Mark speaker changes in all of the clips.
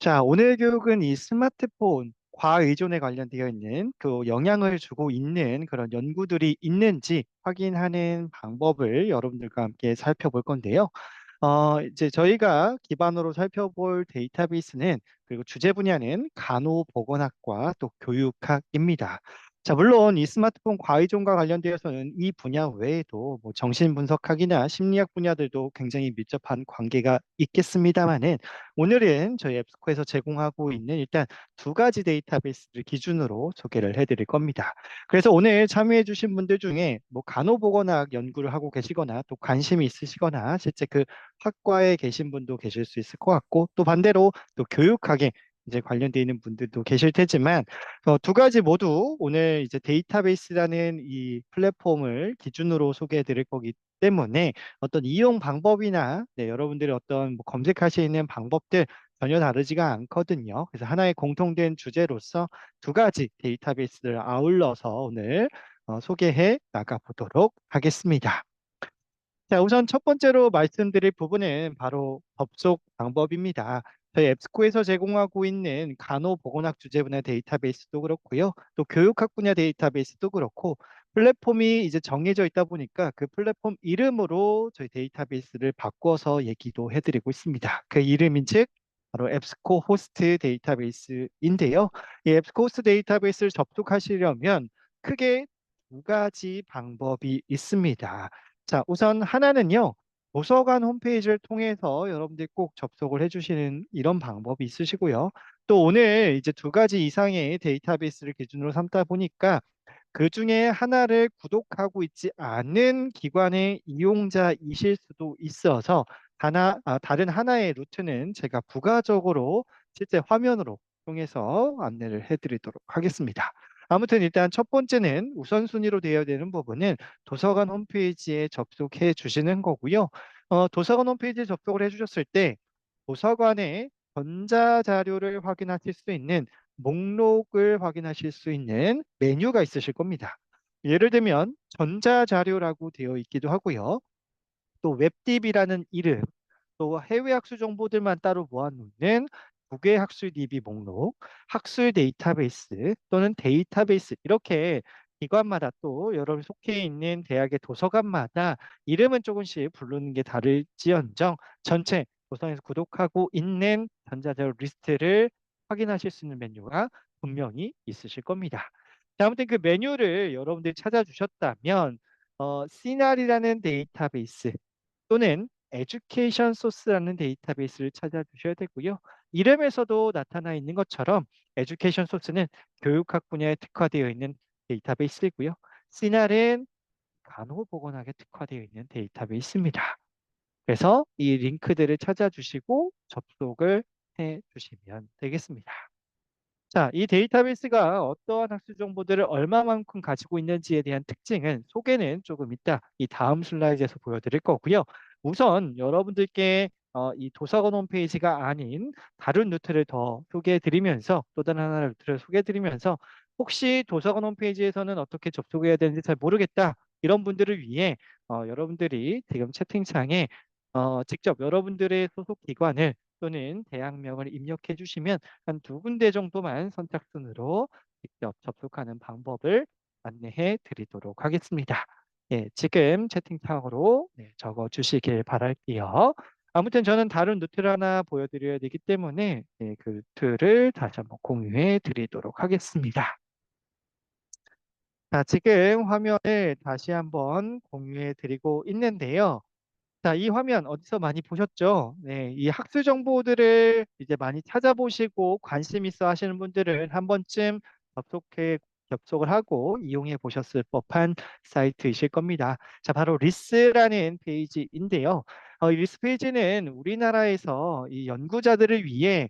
Speaker 1: 자, 오늘 교육은 이 스마트폰 과의존에 관련되어 있는 그 영향을 주고 있는 그런 연구들이 있는지 확인하는 방법을 여러분들과 함께 살펴볼 건데요. 이제 저희가 기반으로 살펴볼 데이터베이스는 그리고 주제 분야는 간호보건학과 또 교육학입니다. 자, 물론 이 스마트폰 과의존과 관련되어서는 이 분야 외에도 뭐 정신분석학이나 심리학 분야들도 굉장히 밀접한 관계가 있겠습니다만은 오늘은 저희 앱스코에서 제공하고 있는 일단 두 가지 데이터베이스를 기준으로 소개를 해드릴 겁니다. 그래서 오늘 참여해 주신 분들 중에 뭐 간호보건학 연구를 하고 계시거나 또 관심이 있으시거나 실제 그 학과에 계신 분도 계실 수 있을 것 같고 또 반대로 또 교육학에 이제 관련되어 있는 분들도 계실 테지만 두 가지 모두 오늘 이제 데이터베이스라는 이 플랫폼을 기준으로 소개해 드릴 거기 때문에 어떤 이용 방법이나 여러분들이 어떤 뭐 검색하시는 방법들 전혀 다르지가 않거든요. 그래서 하나의 공통된 주제로서 두 가지 데이터베이스를 아울러서 오늘 소개해 나가 보도록 하겠습니다. 자, 우선 첫 번째로 말씀드릴 부분은 바로 접속 방법입니다. 저희 앱스코에서 제공하고 있는 간호보건학 주제 분야 데이터베이스도 그렇고요. 또 교육학 분야 데이터베이스도 그렇고 플랫폼이 이제 정해져 있다 보니까 그 플랫폼 이름으로 저희 데이터베이스를 바꿔서 얘기도 해드리고 있습니다. 그 이름인 즉 바로 앱스코 호스트 데이터베이스인데요. 이 앱스코 호스트 데이터베이스를 접속하시려면 크게 두 가지 방법이 있습니다. 자, 우선 하나는요. 도서관 홈페이지를 통해서 여러분들이 꼭 접속을 해주시는 이런 방법이 있으시고요. 또 오늘 이제 두 가지 이상의 데이터베이스를 기준으로 삼다 보니까 그 중에 하나를 구독하고 있지 않은 기관의 이용자이실 수도 있어서 다른 하나의 루트는 제가 부가적으로 실제 화면으로 통해서 안내를 해드리도록 하겠습니다. 아무튼 일단 첫 번째는 우선순위로 되어야 되는 부분은 도서관 홈페이지에 접속해 주시는 거고요. 도서관 홈페이지에 접속을 해주셨을 때 도서관에 전자자료를 확인하실 수 있는 목록을 확인하실 수 있는 메뉴가 있으실 겁니다. 예를 들면 전자자료라고 되어 있기도 하고요. 또 웹DB라는 이름, 또 해외 학술 정보들만 따로 모아놓는 국외 학술 DB 목록, 학술 데이터베이스 또는 데이터베이스 이렇게 기관마다 또 여러분 속해 있는 대학의 도서관마다 이름은 조금씩 부르는 게 다를지언정 전체 도서관에서 구독하고 있는 전자자료 리스트를 확인하실 수 있는 메뉴가 분명히 있으실 겁니다. 자, 아무튼 그 메뉴를 여러분들이 찾아주셨다면 시나리라는 데이터베이스 또는 에듀케이션 소스라는 데이터베이스를 찾아주셔야 되고요. 이름에서도 나타나 있는 것처럼 에듀케이션 소스는 교육학 분야에 특화되어 있는 데이터베이스이고요. 시날은 간호보건학에 특화되어 있는 데이터베이스입니다. 그래서 이 링크들을 찾아주시고 접속을 해 주시면 되겠습니다. 자, 이 데이터베이스가 어떠한 학술 정보들을 얼마만큼 가지고 있는지에 대한 특징은 소개는 조금 이따 이 다음 슬라이드에서 보여드릴 거고요. 우선 여러분들께 이 도서관 홈페이지가 아닌 다른 루트를 더 소개해드리면서 또 다른 하나의 루트를 소개해드리면서 혹시 도서관 홈페이지에서는 어떻게 접속해야 되는지 잘 모르겠다 이런 분들을 위해 여러분들이 지금 채팅창에 직접 여러분들의 소속 기관을 또는 대학명을 입력해 주시면 한 두 군데 정도만 선착순으로 직접 접속하는 방법을 안내해 드리도록 하겠습니다. 예, 지금 채팅창으로 적어 주시길 바랄게요. 아무튼 저는 다른 루트를 하나 보여드려야 되기 때문에 그 루트를 다시 한번 공유해 드리도록 하겠습니다. 자, 지금 화면을 다시 한번 공유해 드리고 있는데요. 자, 이 화면 어디서 많이 보셨죠? 네, 이 학술 정보들을 이제 많이 찾아보시고 관심 있어 하시는 분들은 한 번쯤 접속을 하고 이용해 보셨을 법한 사이트이실 겁니다. 자, 바로 리스라는 페이지인데요. 이 리스 페이지는 우리나라에서 이 연구자들을 위해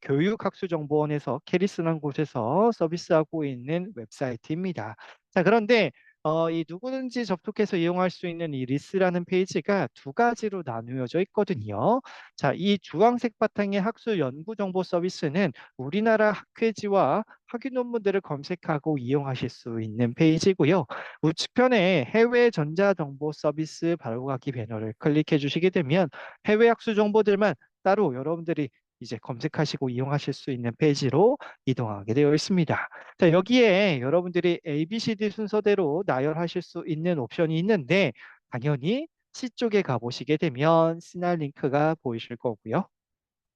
Speaker 1: 교육학술정보원에서 캐리스라는 곳에서 서비스하고 있는 웹사이트입니다. 자, 그런데 이 누구든지 접속해서 이용할 수 있는 이 리스라는 페이지가 두 가지로 나누어져 있거든요. 자, 이 주황색 바탕의 학술 연구 정보 서비스는 우리나라 학회지와 학위 논문들을 검색하고 이용하실 수 있는 페이지고요. 우측편에 해외 전자정보 서비스 바로가기 배너를 클릭해 주시게 되면 해외 학술 정보들만 따로 여러분들이 이제 검색하시고 이용하실 수 있는 페이지로 이동하게 되어 있습니다. 자, 여기에 여러분들이 ABCD 순서대로 나열하실 수 있는 옵션이 있는데 당연히 C 쪽에 가보시게 되면 시날 링크가 보이실 거고요.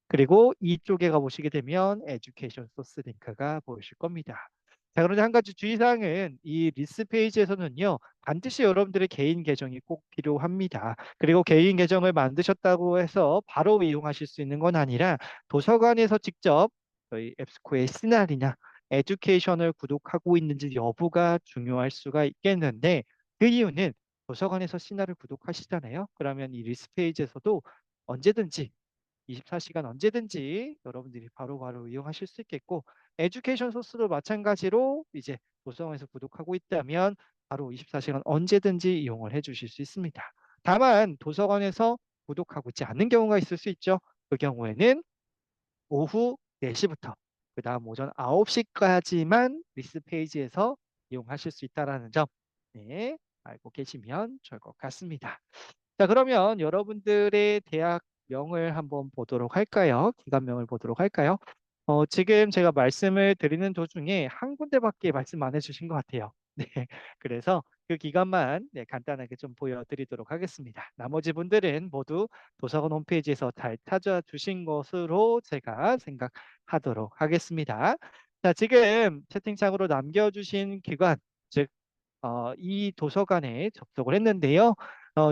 Speaker 1: 그리고 이쪽에 가보시게 되면 에듀케이션 소스 링크가 보이실 겁니다. 자, 그런데 한 가지 주의사항은 이 리스 페이지에서는요, 반드시 여러분들의 개인 계정이 꼭 필요합니다. 그리고 개인 계정을 만드셨다고 해서 바로 이용하실 수 있는 건 아니라 도서관에서 직접 저희 앱스코의 시나리나 에듀케이션을 구독하고 있는지 여부가 중요할 수가 있겠는데 그 이유는 도서관에서 시나를 구독하시잖아요. 그러면 이 리스 페이지에서도 언제든지 24시간 언제든지 여러분들이 바로바로 이용하실 수 있겠고 에듀케이션 소스도 마찬가지로 이제 도서관에서 구독하고 있다면 바로 24시간 언제든지 이용을 해 주실 수 있습니다. 다만 도서관에서 구독하고 있지 않는 경우가 있을 수 있죠. 그 경우에는 오후 4시부터 그다음 오전 9시까지만 리스 페이지에서 이용하실 수 있다는 점 네, 알고 계시면 좋을 것 같습니다. 자, 그러면 여러분들의 대학명을 한번 보도록 할까요? 기관명을 보도록 할까요? 지금 제가 말씀을 드리는 도중에 한 군데밖에 말씀 안 해주신 것 같아요. 네, 그래서 그 기관만 네, 간단하게 좀 보여드리도록 하겠습니다. 나머지 분들은 모두 도서관 홈페이지에서 잘 찾아주신 것으로 제가 생각하도록 하겠습니다. 자, 지금 채팅창으로 남겨주신 기관, 즉 이 도서관에 접속을 했는데요.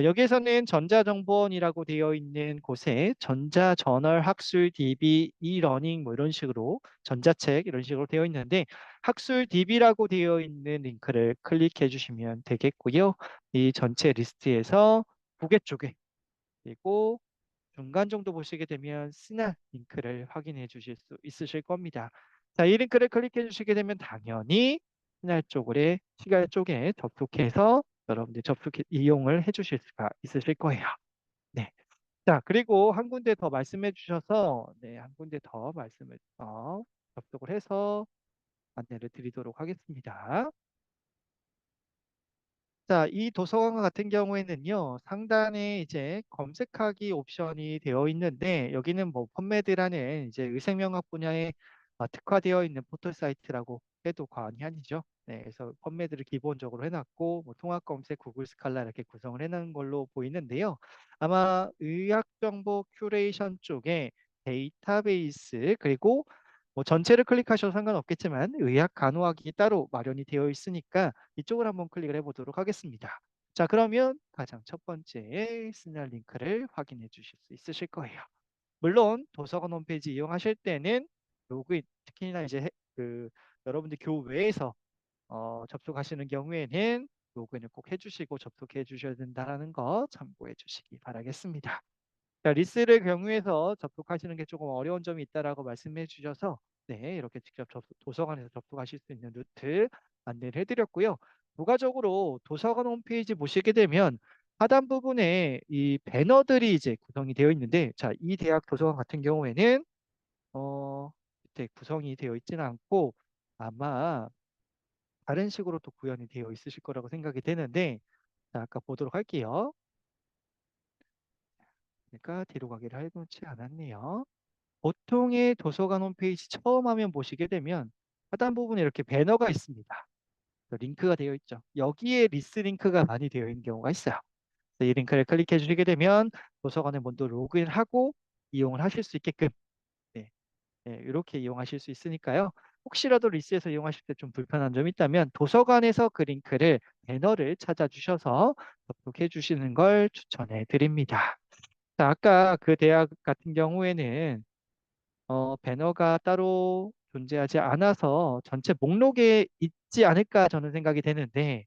Speaker 1: 여기에서는 전자정보원이라고 되어 있는 곳에 전자저널 학술 DB e-러닝 뭐 이런 식으로 전자책 이런 식으로 되어 있는데 학술 DB라고 되어 있는 링크를 클릭해 주시면 되겠고요. 이 전체 리스트에서 부계 쪽에 그리고 중간 정도 보시게 되면 스날 링크를 확인해 주실 수 있으실 겁니다. 자, 이 링크를 클릭해 주시게 되면 당연히 스날 쪽에 시갈 쪽에 접속해서 여러분들 이용을 해 주실 수가 있으실 거예요. 네. 자, 그리고 한 군데 더 말씀해 주셔서 네, 한 군데 더 말씀을 접속을 해서 안내를 드리도록 하겠습니다. 자, 이 도서관 같은 경우에는요, 상단에 이제 검색하기 옵션이 되어 있는데, 여기는 뭐 펀메드라는 이제 의생명학 분야에 특화되어 있는 포털 사이트라고 해도 과언이 아니죠. 네, 그래서 펀메드를 기본적으로 해놨고, 뭐 통합 검색, 구글 스칼라 이렇게 구성을 해놓은 걸로 보이는데요. 아마 의학 정보 큐레이션 쪽에 데이터베이스, 그리고 뭐 전체를 클릭하셔도 상관없겠지만 의학 간호학이 따로 마련이 되어 있으니까 이쪽을 한번 클릭을 해보도록 하겠습니다. 자, 그러면 가장 첫 번째 스날 링크를 확인해 주실 수 있으실 거예요. 물론 도서관 홈페이지 이용하실 때는 로그인, 특히나 이제 여러분들 교외에서 접속하시는 경우에는 로그인을 꼭 해주시고 접속해 주셔야 된다는 거 참고해 주시기 바라겠습니다. 자, 리스를 경유해서 접속하시는 게 조금 어려운 점이 있다라고 말씀해 주셔서 네, 이렇게 직접 도서관에서 접속하실 수 있는 루트 안내를 해드렸고요. 부가적으로 도서관 홈페이지 보시게 되면 하단 부분에 이 배너들이 이제 구성이 되어 있는데, 자, 이 대학 도서관 같은 경우에는 이렇게 구성이 되어 있지는 않고 아마 다른 식으로 또 구현이 되어 있으실 거라고 생각이 되는데, 자, 아까 보도록 할게요. 그러니까 뒤로 가기를 해놓지 않았네요. 보통의 도서관 홈페이지 처음 화면 보시게 되면 하단 부분에 이렇게 배너가 있습니다. 링크가 되어 있죠. 여기에 리스 링크가 많이 되어 있는 경우가 있어요. 이 링크를 클릭해 주시게 되면 도서관에 먼저 로그인하고 이용을 하실 수 있게끔 네, 네, 이렇게 이용하실 수 있으니까요. 혹시라도 리스에서 이용하실 때 좀 불편한 점이 있다면 도서관에서 그 링크를 배너를 찾아주셔서 접속해 주시는 걸 추천해 드립니다. 자, 아까 그 대학 같은 경우에는 배너가 따로 존재하지 않아서 전체 목록에 있지 않을까 저는 생각이 되는데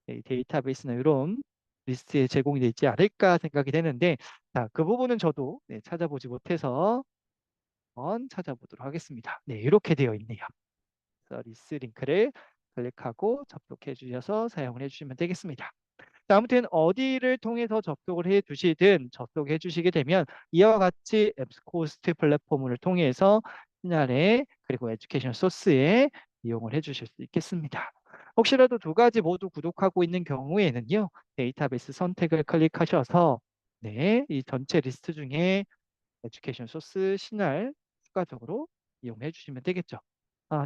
Speaker 1: 이 데이터베이스나 이런 리스트에 제공이 되어 있지 않을까 생각이 되는데 자, 그 부분은 저도 네, 찾아보지 못해서 한번 찾아보도록 하겠습니다. 네, 이렇게 되어 있네요. 그래서 리스 링크를 클릭하고 접속해 주셔서 사용을 해주시면 되겠습니다. 자, 아무튼 어디를 통해서 접속을 해 두시든 접속해 주시게 되면 이와 같이 앱스코스트 플랫폼을 통해서 시나레 그리고 에듀케이션 소스에 이용을 해 주실 수 있겠습니다. 혹시라도 두 가지 모두 구독하고 있는 경우에는요. 데이터베이스 선택을 클릭하셔서 네, 이 전체 리스트 중에 에듀케이션 소스 신할 추가적으로 이용해 주시면 되겠죠.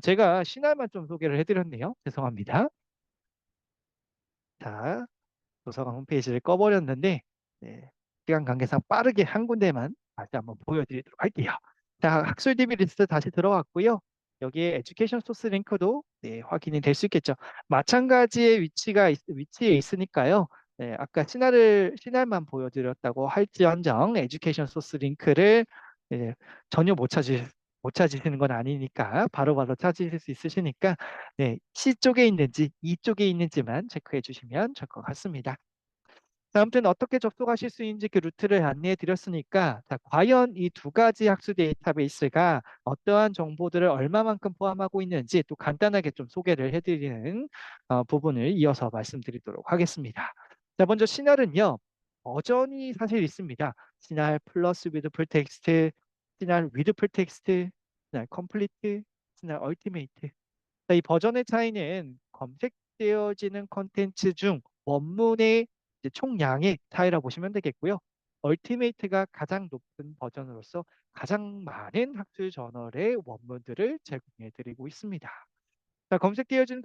Speaker 1: 제가 신할만 좀 소개를 해드렸네요. 죄송합니다. 자, 도서관 홈페이지를 꺼버렸는데 네, 시간 관계상 빠르게 한 군데만 다시 한번 보여드리도록 할게요. 자, 학술 DB 리스트 다시 들어왔고요. 여기에 에듀케이션 소스 링크도 네, 확인이 될 수 있겠죠. 마찬가지의 위치에 있으니까요. 네, 아까 신할만 보여드렸다고 할지언정 에듀케이션 소스 링크를 네, 전혀 못 찾으시는 건 아니니까 바로바로 찾으실 수 있으시니까 네, C 쪽에 있는지 E 쪽에 있는지만 체크해 주시면 될 것 같습니다. 아무튼 어떻게 접속하실 수 있는지 그 루트를 안내해 드렸으니까 자, 과연 이 두 가지 학술 데이터베이스가 어떠한 정보들을 얼마만큼 포함하고 있는지 또 간단하게 좀 소개를 해드리는 부분을 이어서 말씀드리도록 하겠습니다. 자, 먼저 시날은요. 버전이 사실 있습니다. 시날 플러스 위드 풀텍스트, 시날 위드 풀텍스트, 시날 컴플리트, 시날 얼티메이트. 이 버전의 차이는 검색되어지는 컨텐츠 중 원문의 이제 총량의 차이라 보시면 되겠고요. 얼티메이트가 가장 높은 버전으로서 가장 많은 학술 저널의 원문들을 제공해 드리고 있습니다. 자, 검색되어진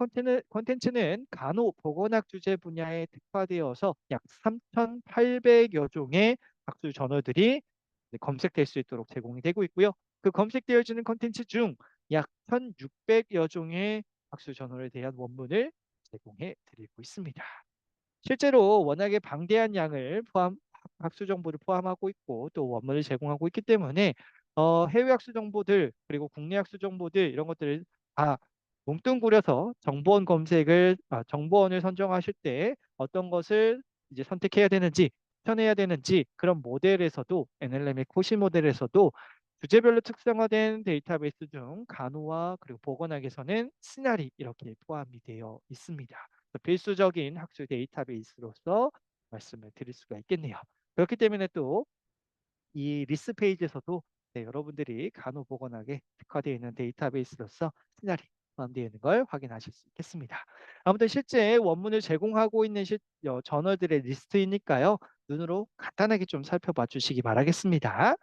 Speaker 1: 콘텐츠는 간호보건학 주제 분야에 특화되어서 약 3,800여 종의 학술 저널들이 검색될 수 있도록 제공이 되고 있고요. 그 검색되어지는 콘텐츠 중 약 1,600여 종의 학술 저널에 대한 원문을 제공해 드리고 있습니다. 실제로 워낙에 방대한 양을 학술 정보를 포함하고 있고 또 원문을 제공하고 있기 때문에 해외 학술 정보들 그리고 국내 학술 정보들 이런 것들을 다 뭉뚱그려서 정보원을 선정하실 때 어떤 것을 이제 선택해야 되는지 추천해야 되는지 그런 모델에서도 NLM의 코시 모델에서도 주제별로 특성화된 데이터베이스 중 간호와 그리고 보건학에서는 시나리 이렇게 포함이 되어 있습니다. 필수적인 학술 데이터베이스로서 말씀을 드릴 수가 있겠네요. 그렇기 때문에 또 이 리스 페이지에서도 네, 여러분들이 간호보건학에 특화되어 있는 데이터베이스로서 시나리 포함되어 있는 걸 확인하실 수 있겠습니다. 아무튼 실제 원문을 제공하고 있는 저널들의 리스트이니까요. 눈으로 간단하게 좀 살펴봐 주시기 바라겠습니다.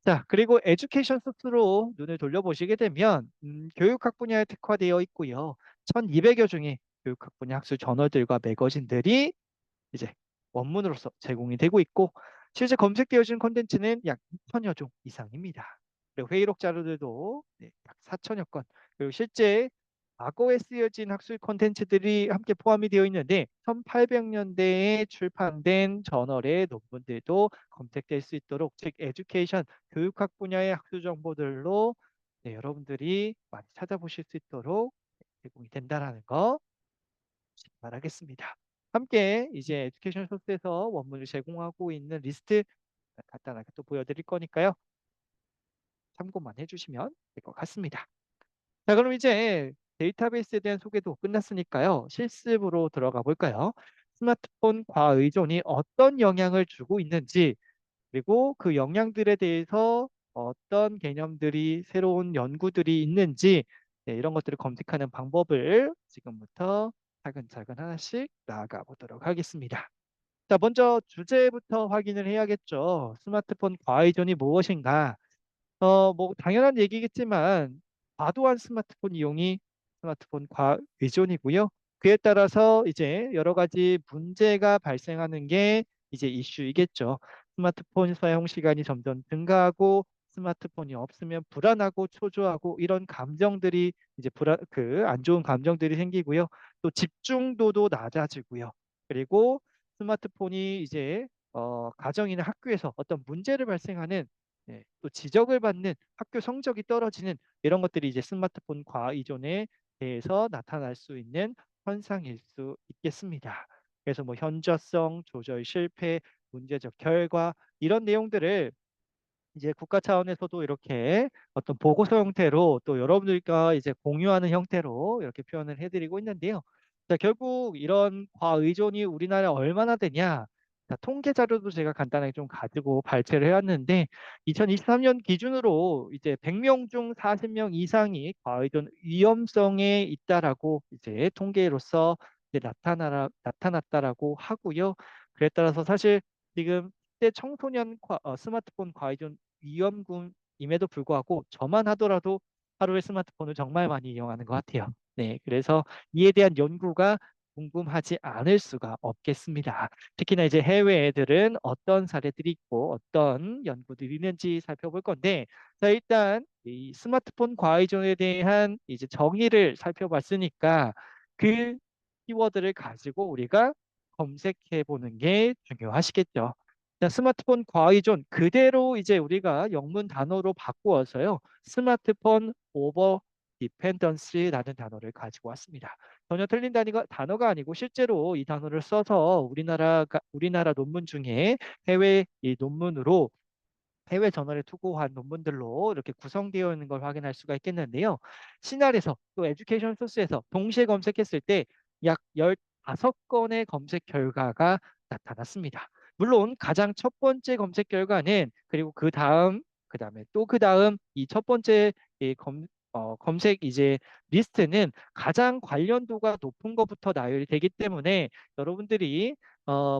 Speaker 1: 자, 그리고 에듀케이션 소스로 눈을 돌려보시게 되면 교육학 분야에 특화되어 있고요. 1,200여 종의 교육학 분야 학술 저널들과 매거진들이 이제 원문으로서 제공이 되고 있고 실제 검색되어진 콘텐츠는 약 2천여 종 이상입니다. 그리고 회의록 자료들도 네, 약 4천여 건. 그리고 실제 과거에 쓰여진 학술 콘텐츠들이 함께 포함이 되어 있는데 1800년대에 출판된 저널의 논문들도 검색될 수 있도록 즉 에듀케이션 교육학 분야의 학술 정보들로 네, 여러분들이 많이 찾아보실 수 있도록 제공이 된다라는 거 말하겠습니다. 함께 이제 에듀케이션 소스에서 원문을 제공하고 있는 리스트 간단하게 또 보여드릴 거니까요. 참고만 해주시면 될 것 같습니다. 자, 그럼 이제 데이터베이스에 대한 소개도 끝났으니까요. 실습으로 들어가 볼까요? 스마트폰 과의존이 어떤 영향을 주고 있는지 그리고 그 영향들에 대해서 어떤 개념들이 새로운 연구들이 있는지 네, 이런 것들을 검색하는 방법을 지금부터 차근차근 하나씩 나아가 보도록 하겠습니다. 자, 먼저 주제부터 확인을 해야겠죠. 스마트폰 과의존이 무엇인가? 뭐 당연한 얘기겠지만 과도한 스마트폰 이용이 스마트폰 과의존이고요. 그에 따라서 이제 여러 가지 문제가 발생하는 게 이제 이슈이겠죠. 스마트폰 사용 시간이 점점 증가하고 스마트폰이 없으면 불안하고 초조하고 이런 감정들이 이제 안 좋은 감정들이 생기고요. 또 집중도도 낮아지고요. 그리고 스마트폰이 이제 가정이나 학교에서 어떤 문제를 발생하는 네, 또 지적을 받는 학교 성적이 떨어지는 이런 것들이 이제 스마트폰 과의존에 대해서 나타날 수 있는 현상일 수 있겠습니다. 그래서 뭐 현저성, 조절 실패, 문제적 결과 이런 내용들을 이제 국가 차원에서도 이렇게 어떤 보고서 형태로 또 여러분들과 이제 공유하는 형태로 이렇게 표현을 해드리고 있는데요. 자, 결국 이런 과의존이 우리나라에 얼마나 되냐? 자, 통계 자료도 제가 간단하게 좀 가지고 발췌를 해왔는데 2023년 기준으로 이제 100명 중 40명 이상이 과의존 위험성에 있다라고 이제 통계로서 이제 나타났다라고 하고요. 그에 따라서 사실 지금 10대 청소년 스마트폰 과의존 위험군임에도 불구하고 저만 하더라도 하루에 스마트폰을 정말 많이 이용하는 것 같아요. 네, 그래서 이에 대한 연구가 궁금하지 않을 수가 없겠습니다. 특히나 이제 해외 애들은 어떤 사례들이 있고 어떤 연구들이 있는지 살펴볼 건데, 자, 일단 이 스마트폰 과의존에 대한 이제 정의를 살펴봤으니까 그 키워드를 가지고 우리가 검색해 보는 게 중요하시겠죠. 자, 스마트폰 과의존 그대로 이제 우리가 영문 단어로 바꾸어서요. 스마트폰 오버 디펜던시라는 단어를 가지고 왔습니다. 전혀 틀린 단어가 아니고 실제로 이 단어를 써서 우리나라 논문 중에 해외 이 논문으로 해외 저널에 투고한 논문들로 이렇게 구성되어 있는 걸 확인할 수가 있겠는데요. 시날에서 또 에듀케이션 소스에서 동시에 검색했을 때 약 15건의 검색 결과가 나타났습니다. 물론 가장 첫 번째 검색 결과는 그리고 그다음에 또 그다음 이 첫 번째 이 검색 이제 리스트는 가장 관련도가 높은 것부터 나열이 되기 때문에 여러분들이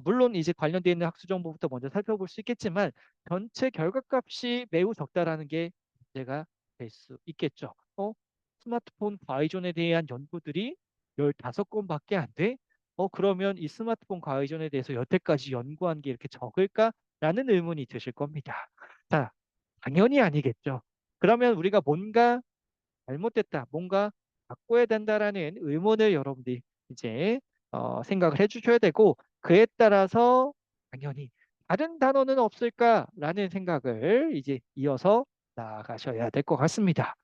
Speaker 1: 물론 이제 관련되어 있는 학수 정보부터 먼저 살펴볼 수 있겠지만 전체 결과값이 매우 적다라는 게 문제가 될 수 있겠죠. 스마트폰 과의존에 대한 연구들이 15건밖에 안 돼? 그러면 이 스마트폰 과의존에 대해서 여태까지 연구한 게 이렇게 적을까라는 의문이 드실 겁니다. 자, 당연히 아니겠죠. 그러면 우리가 뭔가 잘못됐다, 뭔가 바꿔야 된다라는 의문을 여러분들이 이제 생각을 해주셔야 되고 그에 따라서 당연히 다른 단어는 없을까라는 생각을 이제 이어서 나아가셔야 될 것 같습니다.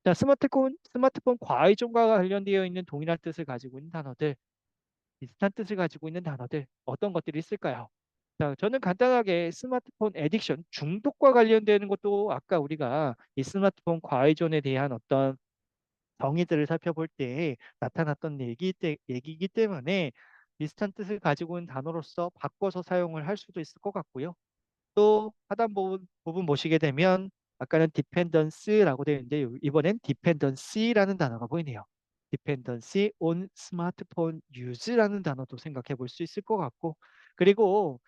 Speaker 1: 자, 스마트폰 과의존과 관련되어 있는 동일한 뜻을 가지고 있는 단어들, 비슷한 뜻을 가지고 있는 단어들 어떤 것들이 있을까요? 자, 저는 간단하게 스마트폰 애딕션, 중독과 관련되는 것도 아까 우리가 이 스마트폰 과의존에 대한 어떤 정의들을 살펴볼 때 나타났던 얘기이기 때문에 비슷한 뜻을 가지고 있는 단어로서 바꿔서 사용을 할 수도 있을 것 같고요. 또 하단 부분 보시게 되면 아까는 dependence라고 되어 있는데 이번엔 dependency라는 단어가 보이네요. dependency on smartphone use라는 단어도 생각해 볼 수 있을 것 같고 그리고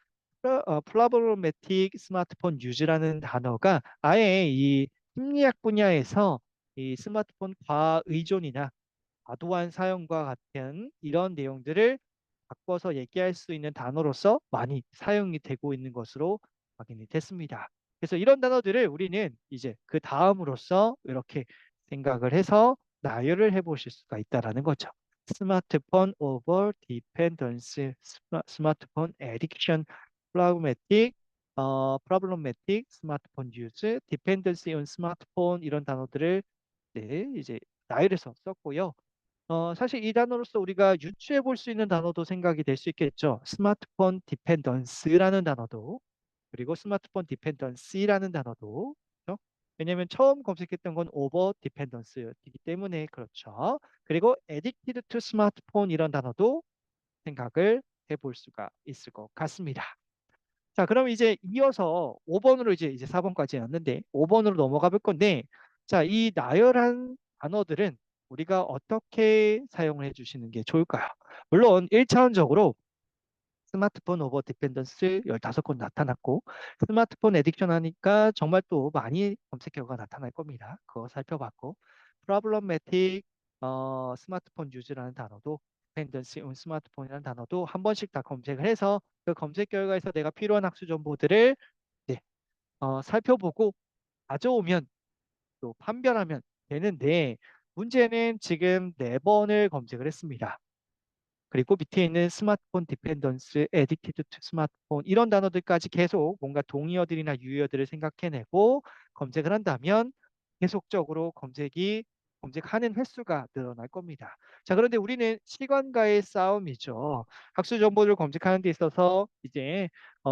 Speaker 1: problematic smartphone use라는 단어가 아예 이 심리학 분야에서 이 스마트폰 과의존이나 과도한 사용과 같은 이런 내용들을 바꿔서 얘기할 수 있는 단어로서 많이 사용이 되고 있는 것으로 확인이 됐습니다. 그래서 이런 단어들을 우리는 이제 그 다음으로서 이렇게 생각을 해서 나열을 해보실 수가 있다라는 거죠. 스마트폰 오버 디펜던스, 스마트폰 에딕션, 프로블레매틱, 스마트폰 유즈, 디펜던시 온 스마트폰 이런 단어들을 네, 이제 나열해서 썼고요. 사실 이 단어로서 우리가 유추해 볼 수 있는 단어도 생각이 될 수 있겠죠. 스마트폰 디펜던스라는 단어도 그리고 스마트폰 디펜던시라는 단어도 그렇죠? 왜냐하면 처음 검색했던 건 오버 디펜던스였기 때문에 그렇죠. 그리고 addicted to 스마트폰 이런 단어도 생각을 해볼 수가 있을 것 같습니다. 자, 그럼 이제 이어서 5번으로 이제 4번까지 왔는데 5번으로 넘어가 볼 건데 자, 이 나열한 단어들은 우리가 어떻게 사용을 해 주시는 게 좋을까요? 물론 1차원적으로 스마트폰 오버 디펜던스 15건 나타났고 스마트폰 에딕션 하니까 정말 또 많이 검색 결과가 나타날 겁니다. 그거 살펴봤고 프로블럼매틱 스마트폰 유즈라는 단어도 디펜던시 온 스마트폰이라는 단어도 한 번씩 다 검색을 해서 그 검색 결과에서 내가 필요한 학수 정보들을 네, 살펴보고 가져오면 또 판별하면 되는데 문제는 지금 4번을 검색을 했습니다. 그리고 밑에 있는 스마트폰 디펜던스, 에디티드 투 스마트폰 이런 단어들까지 계속 뭔가 동의어들이나 유의어들을 생각해내고 검색을 한다면 계속적으로 검색하는 횟수가 늘어날 겁니다. 자, 그런데 우리는 시간과의 싸움이죠. 학술 정보를 검색하는 데 있어서 이제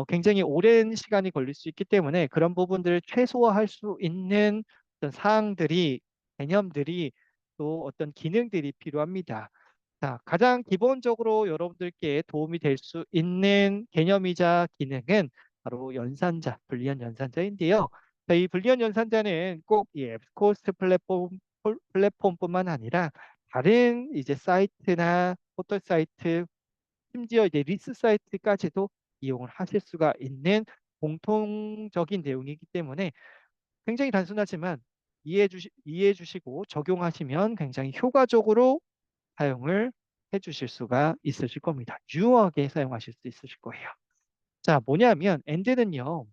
Speaker 1: 굉장히 오랜 시간이 걸릴 수 있기 때문에 그런 부분들을 최소화할 수 있는 어떤 사항들이, 개념들이 또 어떤 기능들이 필요합니다. 자, 가장 기본적으로 여러분들께 도움이 될 수 있는 개념이자 기능은 바로 불리한 연산자인데요. 자, 이 불리한 연산자는 꼭 이 앱스코스 플랫폼뿐만 아니라 다른 이제 사이트나 포털 사이트, 심지어 이제 리스 사이트까지도 이용을 하실 수가 있는 공통적인 내용이기 때문에 굉장히 단순하지만 이해해 주시고 적용하시면 굉장히 효과적으로 사용을 해 주실 수가 있으실 겁니다. 유용하게 사용하실 수 있으실 거예요. 자, 뭐냐면 and는요.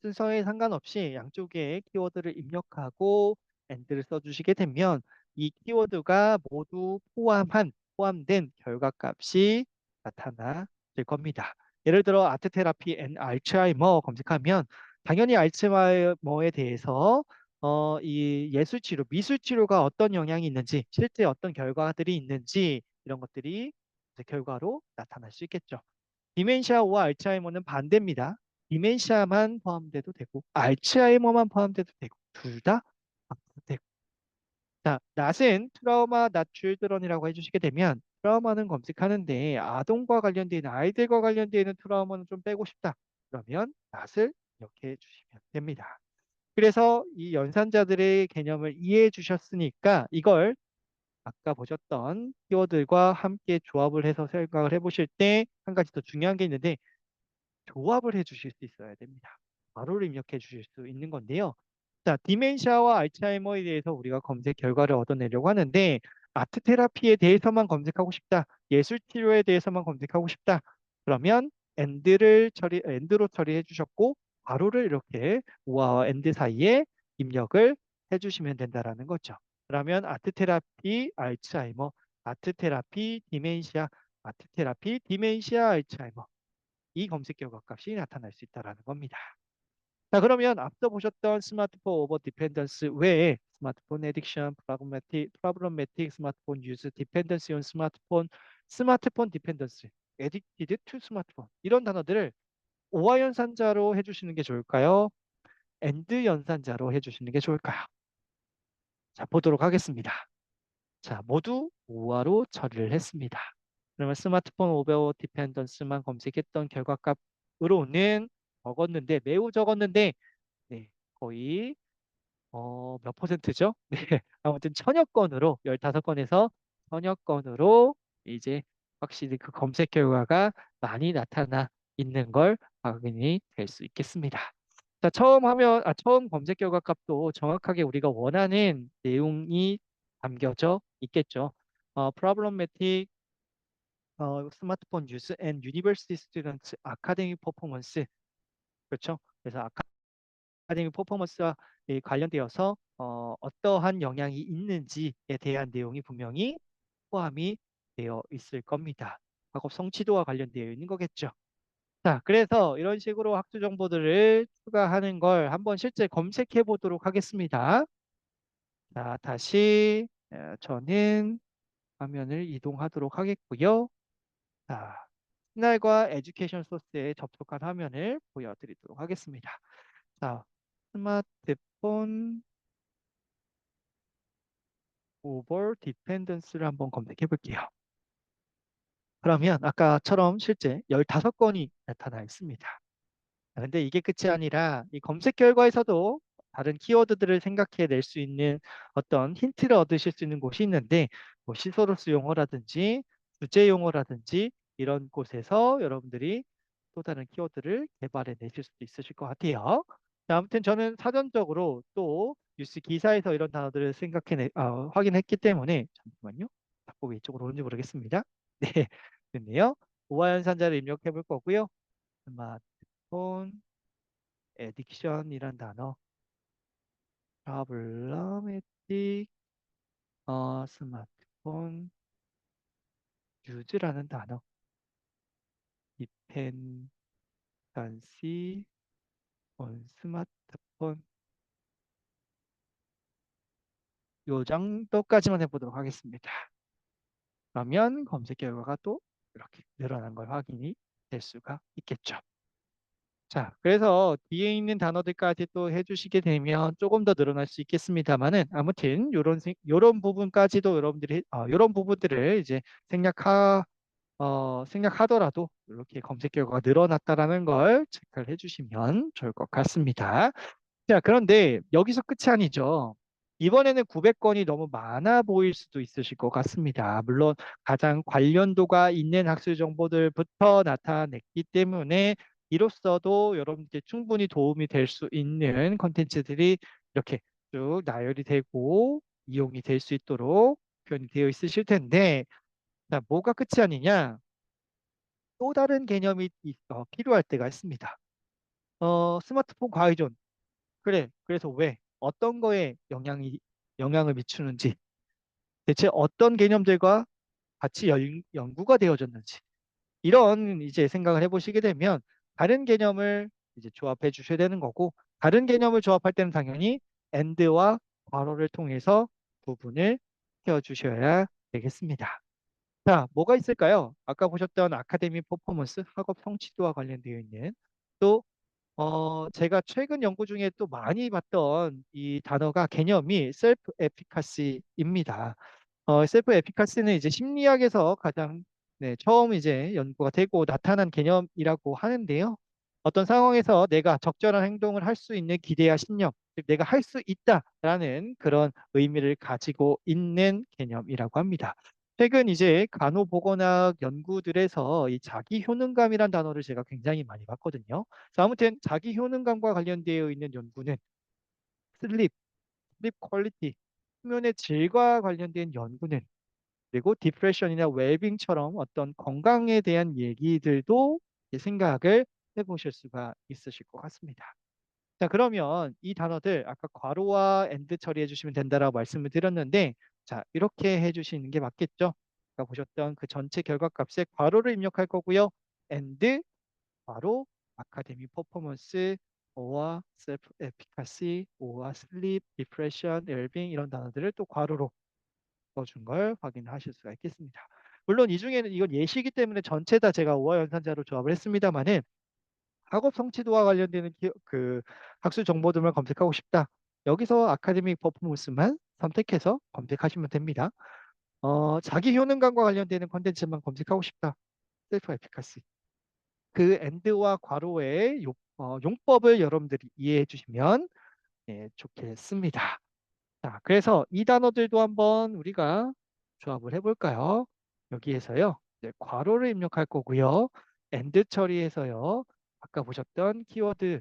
Speaker 1: 순서에 상관없이 양쪽에 키워드를 입력하고 and를 써주시게 되면 이 키워드가 모두 포함된 결과값이 나타나질 겁니다. 예를 들어 아트 테라피 앤 알츠하이머 검색하면 당연히 알츠하이머에 대해서 이 예술 치료, 미술 치료가 어떤 영향이 있는지, 실제 어떤 결과들이 있는지 이런 것들이 이제 결과로 나타날 수 있겠죠. 디멘시아와 알츠하이머는 반대입니다. 디멘시아만 포함돼도 되고 알츠하이머만 포함돼도 되고 둘 다 되고. 자, 낫은 트라우마 낫 줄드런이라고 해주시게 되면 트라우마는 검색하는데 아동과 관련되어 있는 아이들과 관련되어 있는 트라우마는 좀 빼고 싶다. 그러면 낫을 이렇게 해주시면 됩니다. 그래서 이 연산자들의 개념을 이해해 주셨으니까 이걸 아까 보셨던 키워드과 함께 조합을 해서 생각을 해보실 때 한 가지 더 중요한 게 있는데 조합을 해 주실 수 있어야 됩니다. 바로를 입력해 주실 수 있는 건데요. 자, 디멘시아와 알츠하이머에 대해서 우리가 검색 결과를 얻어내려고 하는데 아트 테라피에 대해서만 검색하고 싶다. 예술 치료에 대해서만 검색하고 싶다. 그러면 엔드로 처리해 주셨고 바로를 이렇게 우아와 엔드 사이에 입력을 해 주시면 된다라는 거죠. 그러면 아트 테라피 알츠하이머, 아트 테라피 디멘시아, 아트 테라피 디멘시아 알츠하이머 이 검색 결과 값이 나타날 수 있다는 겁니다. 자, 그러면 앞서 보셨던 스마트폰 오버 디펜던스 외에 스마트폰 에딕션, 프로블럼 매틱 스마트폰 유즈, 디펜던시 온 스마트폰, 스마트폰 디펜던스, 에딕티드 투 스마트폰 이런 단어들을 오화 연산자로 해주시는 게 좋을까요? 엔드 연산자로 해주시는 게 좋을까요? 자, 보도록 하겠습니다. 자, 모두 오화로 처리를 했습니다. 그러면 스마트폰 오버 디펜던스만 검색했던 결과값으로는 적었는데 매우 적었는데 네, 거의 몇 퍼센트죠? 네, 아무튼 천여 건으로 15건에서 천여 건으로 이제 확실히 그 검색 결과가 많이 나타나 있는 걸 확인이 될 수 있겠습니다. 자, 처음 검색 결과 값도 정확하게 우리가 원하는 내용이 담겨져 있겠죠. problematic 스마트폰 유스 앤 유니버시티 스튜던트 아카데믹 퍼포먼스 그렇죠. 그래서 아카데믹 퍼포먼스와 관련되어서 어떠한 영향이 있는지에 대한 내용이 분명히 포함이 되어 있을 겁니다. 작업 성취도와 관련되어 있는 거겠죠. 자, 그래서 이런 식으로 학수 정보들을 추가하는 걸 한번 실제 검색해 보도록 하겠습니다. 자, 다시 저는 화면을 이동하도록 하겠고요. 자, 시날과 에듀케이션 소스에 접속한 화면을 보여드리도록 하겠습니다. 자, 스마트폰 오버 디펜던스를 한번 검색해 볼게요. 그러면 아까처럼 실제 15건이 나타나 있습니다. 근데 이게 끝이 아니라 이 검색 결과에서도 다른 키워드들을 생각해 낼 수 있는 어떤 힌트를 얻으실 수 있는 곳이 있는데 뭐 시소로스 용어라든지 주제 용어라든지 이런 곳에서 여러분들이 또 다른 키워드를 개발해 내실 수도 있으실 것 같아요. 자, 아무튼 저는 사전적으로 또 뉴스 기사에서 이런 단어들을 확인했기 때문에 잠시만요. 자꾸 왜 이쪽으로 오는지 모르겠습니다. 네, 됐네요. 오화연산자를 입력해 볼 거고요. 스마트폰 에딕션이란 단어, 프로블러매틱, 스마트폰 유즈라는 단어, 디펜던시 온 스마트폰 요 정도까지만 해보도록 하겠습니다. 그러면 검색 결과가 또 이렇게 늘어난 걸 확인이 될 수가 있겠죠. 자, 그래서 뒤에 있는 단어들까지 또 해주시게 되면 조금 더 늘어날 수 있겠습니다만은 아무튼 요런 부분까지도 여러분들이 요런 부분들을 이제 생략하더라도 이렇게 검색 결과가 늘어났다라는 걸 체크를 해주시면 좋을 것 같습니다. 자, 그런데 여기서 끝이 아니죠. 이번에는 900건이 너무 많아 보일 수도 있으실 것 같습니다. 물론 가장 관련도가 있는 학술 정보들부터 나타냈기 때문에 이로써도 여러분께 충분히 도움이 될 수 있는 컨텐츠들이 이렇게 쭉 나열이 되고 이용이 될 수 있도록 표현이 되어 있으실 텐데, 자, 뭐가 끝이 아니냐? 또 다른 개념이 필요할 때가 있습니다. 스마트폰 과의존. 그래. 그래서 왜? 어떤 거에 영향을 미치는지, 대체 어떤 개념들과 같이 연구가 되어졌는지, 이런 이제 생각을 해보시게 되면 다른 개념을 이제 조합해 주셔야 되는 거고, 다른 개념을 조합할 때는 당연히 and와 괄호를 통해서 구분을 시켜 주셔야 되겠습니다. 자, 뭐가 있을까요? 아까 보셨던 아카데미 퍼포먼스, 학업 성취도와 관련되어 있는, 또 제가 최근 연구 중에 또 많이 봤던 이 단어가 개념이 셀프 에피카시입니다. 셀프 에피카시는 이제 심리학에서 가장 처음 이제 연구가 되고 나타난 개념이라고 하는데요. 어떤 상황에서 내가 적절한 행동을 할 수 있는 기대와 신념, 즉 내가 할 수 있다라는 그런 의미를 가지고 있는 개념이라고 합니다. 최근 이제 간호보건학 연구들에서 이 자기 효능감이란 단어를 제가 굉장히 많이 봤거든요. 자, 아무튼 자기 효능감과 관련되어 있는 연구는 슬립, 슬립 퀄리티, 수면의 질과 관련된 연구는, 그리고 디프레션이나 웰빙처럼 어떤 건강에 대한 얘기들도 생각을 해보실 수가 있으실 것 같습니다. 자, 그러면 이 단어들 아까 괄호와 엔드 처리해 주시면 된다라고 말씀을 드렸는데, 자, 이렇게 해 주시는 게 맞겠죠? 아까 보셨던 그 전체 결과값에 괄호를 입력할 거고요. 엔드 괄호 아카데미 퍼포먼스 오와 셀프 에피카시 오와 슬립 디프레션 웰빙 이런 단어들을 또 괄호로 넣어준 걸 확인하실 수가 있겠습니다. 물론 이 중에는 이건 예시이기 때문에 전체 다 제가 오와 연산자로 조합을 했습니다만은, 학업 성취도와 관련되는 그 학술 정보들만 검색하고 싶다. 여기서 아카데믹 퍼포먼스만 선택해서 검색하시면 됩니다. 자기 효능감과 관련되는 콘텐츠만 검색하고 싶다. 셀프 에피카시. 그 엔드와 괄호의 용법을 여러분들이 이해해 주시면 좋겠습니다. 자, 그래서 이 단어들도 한번 우리가 조합을 해볼까요? 여기에서요, 이제 괄호를 입력할 거고요. 엔드 처리해서요, 아까 보셨던 키워드,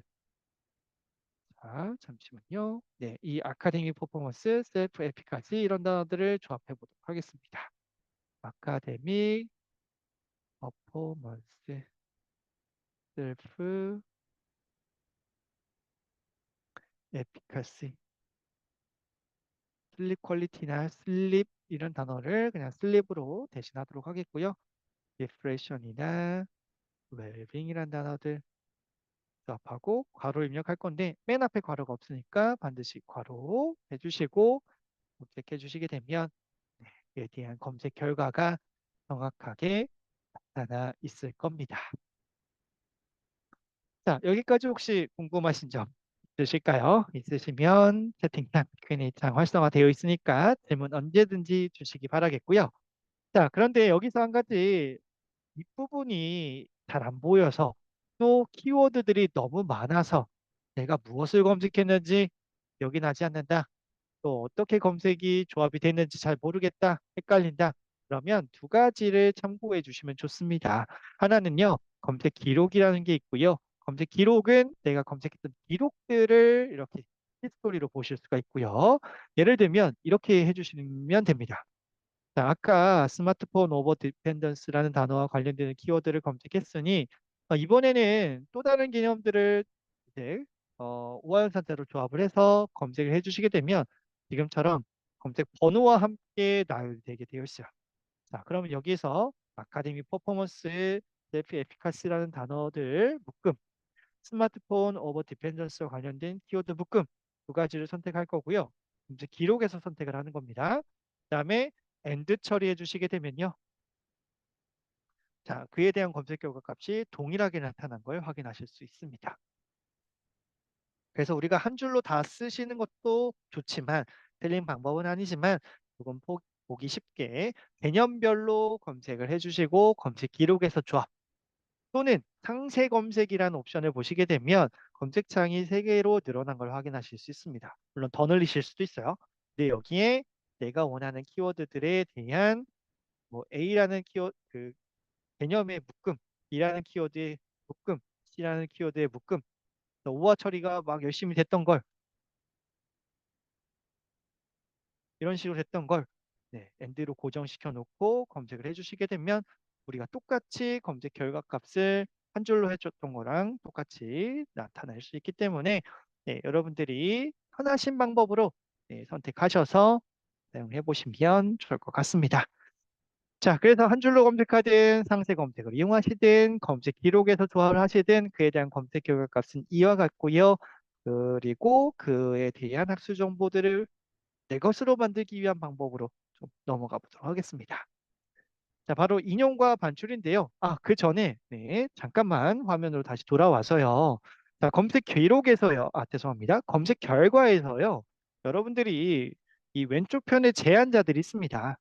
Speaker 1: 자, 잠시만요. 네, 이 아카데미 퍼포먼스, 셀프 에피카시 이런 단어들을 조합해 보도록 하겠습니다. 아카데미 퍼포먼스, 셀프 에피카시, 슬립 퀄리티나 슬립 이런 단어를 그냥 슬립으로 대신하도록 하겠고요. 디프레션이나 웰빙이란 단어들 조합하고 괄호 입력할 건데, 맨 앞에 괄호가 없으니까 반드시 괄호 해주시고 검색해 주시게 되면 이에 대한 검색 결과가 정확하게 나타나 있을 겁니다. 자, 여기까지 혹시 궁금하신 점 있으실까요? 있으시면 채팅창, Q&A 창 활성화되어 있으니까 질문 언제든지 주시기 바라겠고요. 자, 그런데 여기서 한 가지, 뒷부분이 잘 안 보여서, 또 키워드들이 너무 많아서 내가 무엇을 검색했는지 여기 나지 않는다. 또 어떻게 검색이 조합이 됐는지 잘 모르겠다, 헷갈린다. 그러면 두 가지를 참고해 주시면 좋습니다. 하나는요, 검색 기록이라는 게 있고요. 검색 기록은 내가 검색했던 기록들을 이렇게 히스토리로 보실 수가 있고요. 예를 들면 이렇게 해주시면 됩니다. 자, 아까 스마트폰 오버 디펜던스라는 단어와 관련되는 키워드를 검색했으니, 이번에는 또 다른 개념들을 이제 우아형 상태로 조합을 해서 검색을 해주시게 되면 지금처럼 검색 번호와 함께 나열되게 되어 있어요. 자, 그러면 여기서 아카데미 퍼포먼스, 셀프 에피카시라는 단어들 묶음, 스마트폰 오버 디펜던스와 관련된 키워드 묶음 두 가지를 선택할 거고요. 이제 기록에서 선택을 하는 겁니다. 그다음에 엔드 처리해 주시게 되면요. 자, 그에 대한 검색 결과 값이 동일하게 나타난 걸 확인하실 수 있습니다. 그래서 우리가 한 줄로 다 쓰시는 것도 좋지만, 틀린 방법은 아니지만 조금 보기 쉽게 개념별로 검색을 해주시고 검색 기록에서 조합, 또는 상세 검색이라는 옵션을 보시게 되면 검색창이 3개로 늘어난 걸 확인하실 수 있습니다. 물론 더 늘리실 수도 있어요. 근데 여기에 내가 원하는 키워드들에 대한 A라는 키워드, 그 개념의 묶음, B라는 키워드의 묶음, C라는 키워드의 묶음, 또 오화 처리가 막 열심히 됐던 걸, 이런 식으로 됐던 걸 네, 엔드로 고정시켜 놓고 검색을 해주시게 되면 우리가 똑같이 검색 결과 값을 한 줄로 해줬던 거랑 똑같이 나타날 수 있기 때문에 네, 여러분들이 편하신 방법으로 네, 선택하셔서 사용해 보시면 좋을 것 같습니다. 자, 그래서 한 줄로 검색하든 상세 검색을 이용하시든 검색 기록에서 조합을 하시든 그에 대한 검색 결과 값은 이와 같고요. 그리고 그에 대한 학술 정보들을 내 것으로 만들기 위한 방법으로 좀 넘어가 보도록 하겠습니다. 자, 바로 인용과 반출인데요. 그 전에, 네, 잠깐만 화면으로 다시 돌아와서요. 자, 검색 기록에서요. 죄송합니다. 검색 결과에서요. 여러분들이 이 왼쪽 편에 제한자들이 있습니다.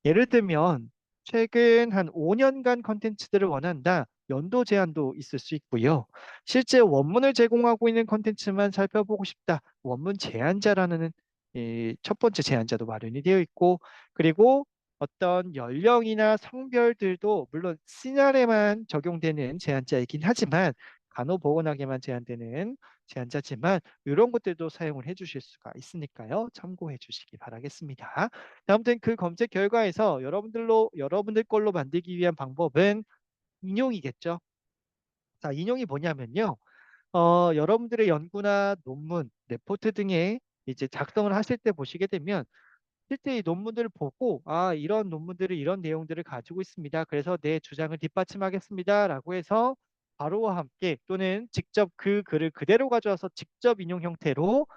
Speaker 1: 예를 들면, 최근 한 5년간 컨텐츠들을 원한다. 연도 제한도 있을 수 있고요. 실제 원문을 제공하고 있는 컨텐츠만 살펴보고 싶다. 원문 제한자라는 이 첫 번째 제한자도 마련이 되어 있고, 그리고 어떤 연령이나 성별들도 물론 C날에만 적용되는 제한자이긴 하지만 간호보건학에만 제한되는 제한자지만 이런 것들도 사용을 해주실 수가 있으니까요. 참고해 주시기 바라겠습니다. 아무튼 그 검색 결과에서 여러분들 걸로 만들기 위한 방법은 인용이겠죠. 자, 인용이 뭐냐면요. 여러분들의 연구나 논문, 레포트 등에 이제 작성을 하실 때 보시게 되면 실제 이 논문들을 보고 이런 논문들이 이런 내용들을 가지고 있습니다. 그래서 내 주장을 뒷받침하겠습니다라고 해서 바로와 함께 또는 직접 그 글을 그대로 가져와서 직접 인용 형태로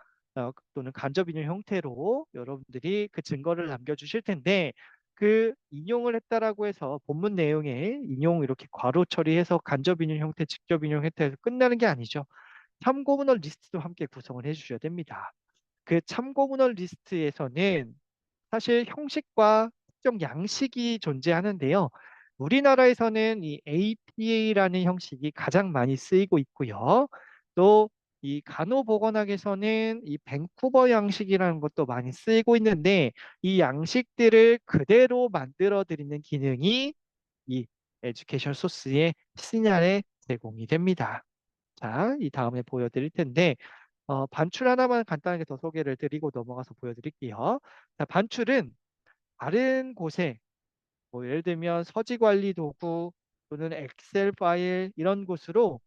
Speaker 1: 또는 간접 인용 형태로 여러분들이 그 증거를 남겨주실 텐데 그 인용을 했다라고 해서 본문 내용에 인용 이렇게 괄호 처리해서 간접 인용 형태, 직접 인용 형태에서 끝나는 게 아니죠. 참고문헌 리스트도 함께 구성을 해주셔야 됩니다. 그 참고문헌 리스트에서는 사실 형식과 특정 양식이 존재하는데요. 우리나라에서는 이 APA라는 형식이 가장 많이 쓰이고 있고요. 또 이 간호보건학에서는 이 밴쿠버 양식이라는 것도 많이 쓰이고 있는데 이 양식들을 그대로 만들어 드리는 기능이 이 에듀케이션 소스의 시gnal에 제공이 됩니다. 자, 이 다음에 보여드릴 텐데 반출 하나만 간단하게 더 소개를 드리고 넘어가서 보여드릴게요. 자, 반출은 다른 곳에 뭐 예를 들면 서지 관리 도구 또는 엑셀 파일 이런 곳으로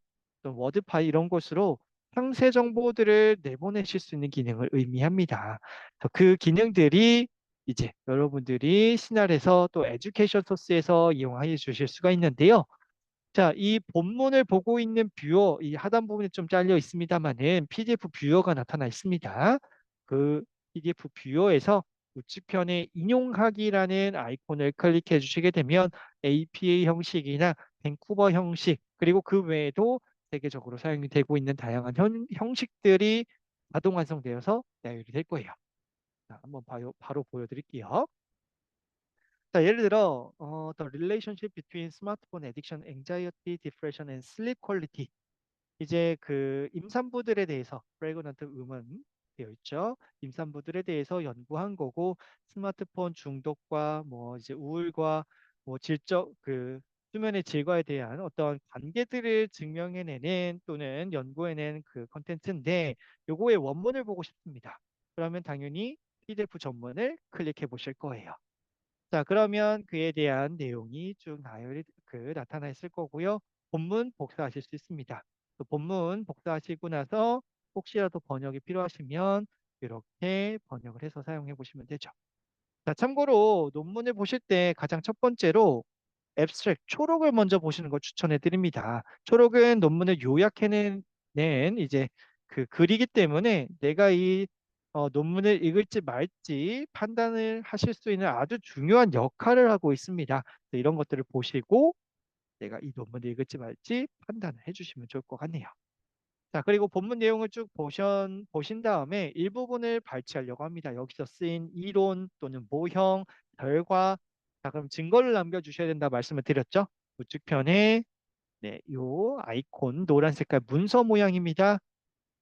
Speaker 1: 또 워드 파일 이런 곳으로 상세 정보들을 내보내실 수 있는 기능을 의미합니다. 그래서 그 기능들이 이제 여러분들이 시날에서 또 에듀케이션 소스에서 이용해 주실 수가 있는데요. 자, 이 본문을 보고 있는 뷰어, 이 하단 부분에 좀 잘려 있습니다만은 PDF 뷰어가 나타나 있습니다. 그 PDF 뷰어에서 우측편에 인용하기라는 아이콘을 클릭해 주시게 되면 APA 형식이나 밴쿠버 형식, 그리고 그 외에도 세계적으로 사용이 되고 있는 다양한 형식들이 자동 완성되어서 나열이 될 거예요. 자, 한번 바로 보여드릴게요. 자, 예를 들어 the relationship between smartphone addiction, anxiety, depression, and sleep quality. 이제 그 임산부들에 대해서 pregnant women 되어 있죠. 임산부들에 대해서 연구한 거고 스마트폰 중독과 뭐 이제 우울과 뭐 질적 그 수면의 질과에 대한 어떤 관계들을 증명해내는 또는 연구해낸 그 컨텐츠인데 요거의 원문을 보고 싶습니다. 그러면 당연히 PDF 전문을 클릭해 보실 거예요. 자, 그러면 그에 대한 내용이 쭉 나타나 있을 거고요. 본문 복사하실 수 있습니다. 또 본문 복사하시고 나서 혹시라도 번역이 필요하시면 이렇게 번역을 해서 사용해 보시면 되죠. 자, 참고로 논문을 보실 때 가장 첫 번째로 앱스트랙 초록을 먼저 보시는 걸 추천해 드립니다. 초록은 논문을 낸 이제 그 글이기 때문에 내가 이 논문을 읽을지 말지 판단을 하실 수 있는 아주 중요한 역할을 하고 있습니다. 이런 것들을 보시고 내가 이 논문을 읽을지 말지 판단을 해주시면 좋을 것 같네요. 자, 그리고 본문 내용을 쭉 보신 다음에 일부분을 발췌하려고 합니다. 여기서 쓰인 이론 또는 모형, 결과, 자, 그럼 증거를 남겨주셔야 된다 말씀을 드렸죠? 우측 편에 네, 요 아이콘 노란 색깔 문서 모양입니다.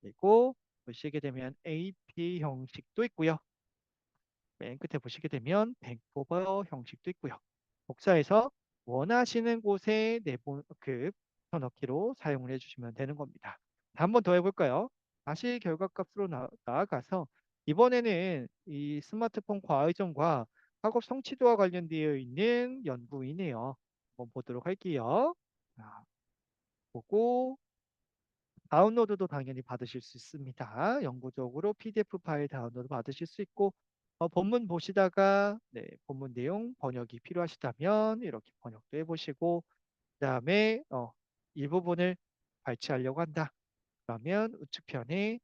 Speaker 1: 그리고 보시게 되면 AP 형식도 있고요. 맨 끝에 보시게 되면 밴쿠버 형식도 있고요. 복사해서 원하시는 곳에 내보 그 넣기로 사용을 해주시면 되는 겁니다. 한 번 더 해볼까요? 다시 결과값으로 나아가서 이번에는 이 스마트폰 과의존과 학업 성취도와 관련되어 있는 연구이네요. 한번 보도록 할게요. 자, 보고 다운로드도 당연히 받으실 수 있습니다. 영구적으로 PDF 파일 다운로드 받으실 수 있고 본문 보시다가 본문 내용 번역이 필요하시다면 이렇게 번역도 해보시고 그다음에 일부분을 발췌하려고 한다. 그러면 우측편에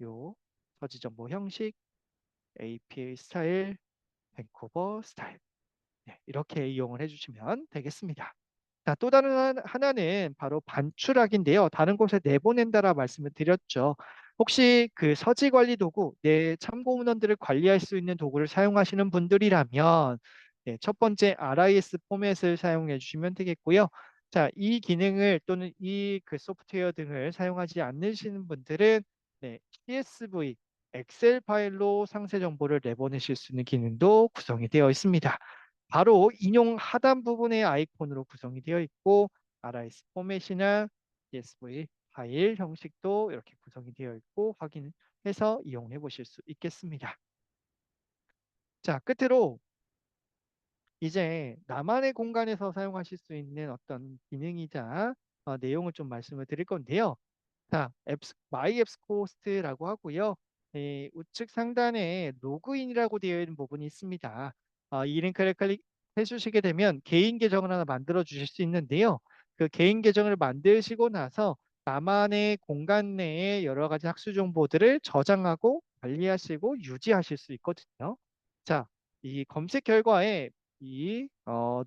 Speaker 1: 요 서지정보 형식, APA 스타일, 밴쿠버 스타일 이렇게 이용을 해주시면 되겠습니다. 자, 또 다른 하나는 바로 반출하기인데요. 다른 곳에 내보낸다라 말씀을 드렸죠. 혹시 그 서지 관리 도구, 내 참고 문헌들을 관리할 수 있는 도구를 사용하시는 분들이라면 첫 번째 RIS 포맷을 사용해 주시면 되겠고요. 자, 이 기능을 또는 이 그 소프트웨어 등을 사용하지 않으시는 분들은 CSV, 엑셀 파일로 상세 정보를 내보내실 수 있는 기능도 구성이 되어 있습니다. 바로 인용 하단 부분의 아이콘으로 구성이 되어 있고 RIS 포맷이나 CSV 파일 형식도 이렇게 구성이 되어 있고 확인해서 이용해 보실 수 있겠습니다. 자, 끝으로 이제 나만의 공간에서 사용하실 수 있는 어떤 기능이자 내용을 좀 말씀을 드릴 건데요. 자, 마이 앱스코스트라고 하고요. 우측 상단에 로그인이라고 되어 있는 부분이 있습니다. 이 링크를 클릭해 주시게 되면 개인 계정을 하나 만들어 주실 수 있는데요. 그 개인 계정을 만드시고 나서 나만의 공간 내에 여러 가지 학술 정보들을 저장하고 관리하시고 유지하실 수 있거든요. 자, 이 검색 결과에 이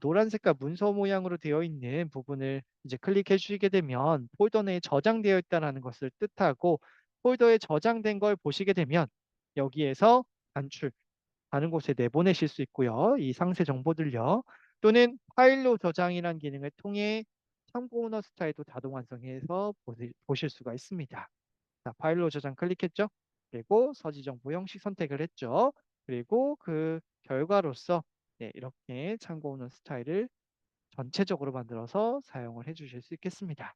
Speaker 1: 노란 색깔 문서 모양으로 되어 있는 부분을 이제 클릭해 주시게 되면 폴더 내에 저장되어 있다는 것을 뜻하고 폴더에 저장된 걸 보시게 되면 여기에서 단출, 다른 곳에 내보내실 수 있고요. 이 상세 정보들요. 또는 파일로 저장이라는 기능을 통해 참고 문헌 스타일도 자동 완성해서 보실 수가 있습니다. 자, 파일로 저장 클릭했죠? 그리고 서지 정보 형식 선택을 했죠. 그리고 그 결과로서 이렇게 참고 문헌 스타일을 전체적으로 만들어서 사용을 해 주실 수 있겠습니다.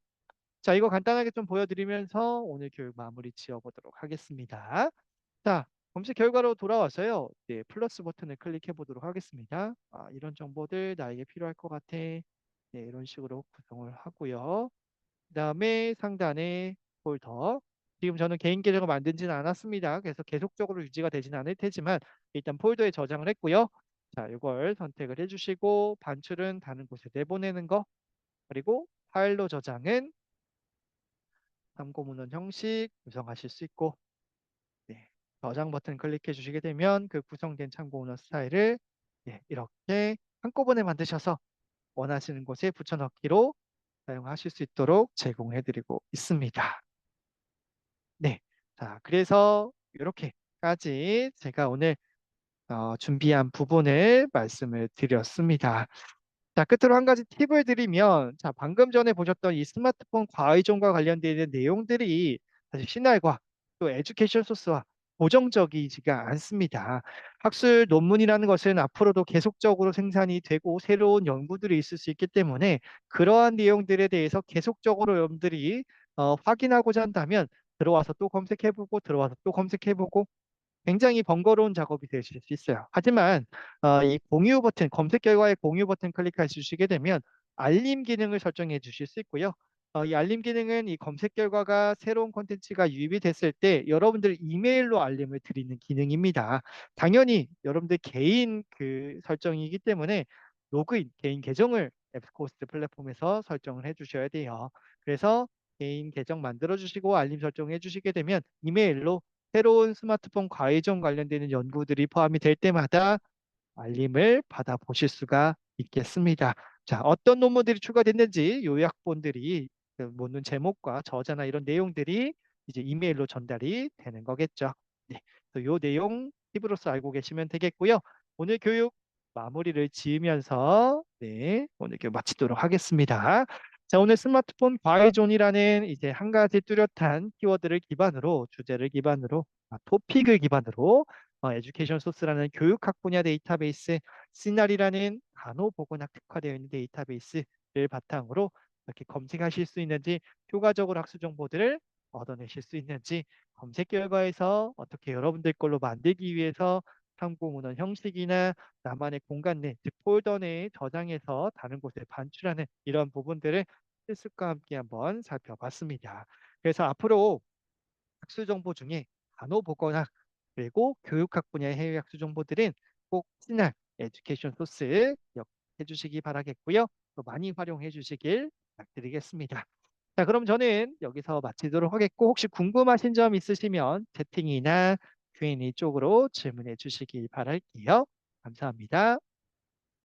Speaker 1: 자, 이거 간단하게 좀 보여드리면서 오늘 교육 마무리 지어보도록 하겠습니다. 자, 검색 결과로 돌아와서요. 플러스 버튼을 클릭해 보도록 하겠습니다. 이런 정보들 나에게 필요할 것 같아. 이런 식으로 구성을 하고요. 그다음에 상단에 폴더. 지금 저는 개인 계정을 만들지는 않았습니다. 그래서 계속적으로 유지가 되지는 않을 테지만 일단 폴더에 저장을 했고요. 자, 이걸 선택을 해주시고 반출은 다른 곳에 내보내는 거 그리고 파일로 저장은 참고 문헌 형식 구성하실 수 있고 저장 버튼 클릭해 주시게 되면 그 구성된 참고 문헌 스타일을 이렇게 한꺼번에 만드셔서 원하시는 곳에 붙여넣기로 사용하실 수 있도록 제공해 드리고 있습니다. 네. 자, 그래서 이렇게까지 제가 오늘 준비한 부분을 말씀을 드렸습니다. 자, 끝으로 한 가지 팁을 드리면, 자, 방금 전에 보셨던 이 스마트폰 과의존과 관련되어 있는 내용들이 사실 시날과 또 에듀케이션 소스와 고정적이지가 않습니다. 학술 논문이라는 것은 앞으로도 계속적으로 생산이 되고 새로운 연구들이 있을 수 있기 때문에 그러한 내용들에 대해서 계속적으로 여러분들이 확인하고자 한다면 들어와서 또 검색해보고 들어와서 또 검색해보고 굉장히 번거로운 작업이 되실 수 있어요. 하지만 이 공유 버튼, 검색 결과에 공유 버튼 클릭해 주시게 되면 알림 기능을 설정해 주실 수 있고요. 이 알림 기능은 이 검색 결과가 새로운 콘텐츠가 유입이 됐을 때 여러분들 이메일로 알림을 드리는 기능입니다. 당연히 여러분들 개인 그 설정이기 때문에 로그인, 개인 계정을 앱스코스트 플랫폼에서 설정을 해 주셔야 돼요. 그래서 개인 계정 만들어 주시고 알림 설정해 주시게 되면 이메일로 새로운 스마트폰 과의존 관련되는 연구들이 포함이 될 때마다 알림을 받아보실 수가 있겠습니다. 자, 어떤 논문들이 추가됐는지 요약본들이 그 논문 제목과 저자나 이런 내용들이 이제 이메일로 전달이 되는 거겠죠. 네, 요 내용 팁으로서 알고 계시면 되겠고요. 오늘 교육 마무리를 지으면서 오늘 교육 마치도록 하겠습니다. 자, 오늘 스마트폰 과외존이라는 이제 한 가지 뚜렷한 키워드를 기반으로 주제를 기반으로 토픽을 기반으로 에듀케이션 소스라는 교육학 분야 데이터베이스, 시나리라는 간호보건학 특화되어 있는 데이터베이스를 바탕으로 이렇게 검색하실 수 있는지, 효과적으로 학술 정보들을 얻어내실 수 있는지, 검색 결과에서 어떻게 여러분들 걸로 만들기 위해서 참고 문헌 형식이나 나만의 공간 내, 즉 폴더 내에 저장해서 다른 곳에 반출하는 이런 부분들을 실습과 함께 한번 살펴봤습니다. 그래서 앞으로 학술 정보 중에 간호 보건학 그리고 교육학 분야의 해외 학술 정보들은 꼭 친한 에듀케이션 소스 기억해 주시기 바라겠고요. 또 많이 활용해 주시길 부탁드리겠습니다. 자, 그럼 저는 여기서 마치도록 하겠고, 혹시 궁금하신 점 있으시면 채팅이나 Q&A 쪽으로 질문해 주시기 바랄게요. 감사합니다.